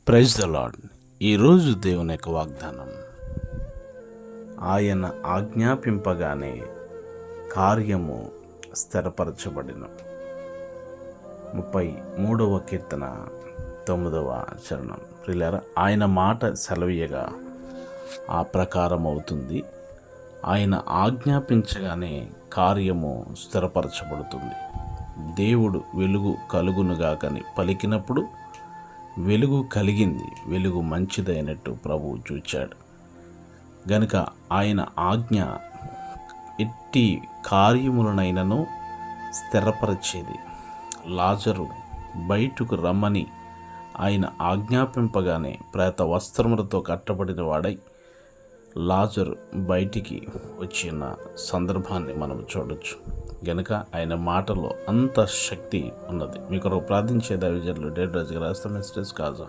Praise the lord. ఈరోజు దేవుని యొక్క వాగ్దానం, ఆయన ఆజ్ఞాపింపగానే కార్యము స్థిరపరచబడిన. 33వ కీర్తన 9వ చరణం. ప్రియులారా, ఆయన మాట సెలవీయగా ఆ ప్రకారం అవుతుంది. ఆయన ఆజ్ఞాపించగానే కార్యము స్థిరపరచబడుతుంది. దేవుడు వెలుగు కలుగునుగాకని పలికినప్పుడు వెలుగు కలిగింది. వెలుగు మంచిదైనట్టు ప్రభువు చూచాడు గనుక ఆయన ఆజ్ఞ ఎట్టి కార్యములనైనను స్థిరపరిచేది. లాజరు బయటకు రమ్మని ఆయన ఆజ్ఞాపింపగానే ప్రేత వస్త్రములతో కట్టబడిన వాడై లాజరు బయటికి వచ్చిన సందర్భాన్ని మనం చూడొచ్చు. గనుక ఆయన మాటలో అంత శక్తి ఉన్నది. మీకు ప్రార్థించే దైవజనులు డేవిడ్ రాజు గారు, కాజా.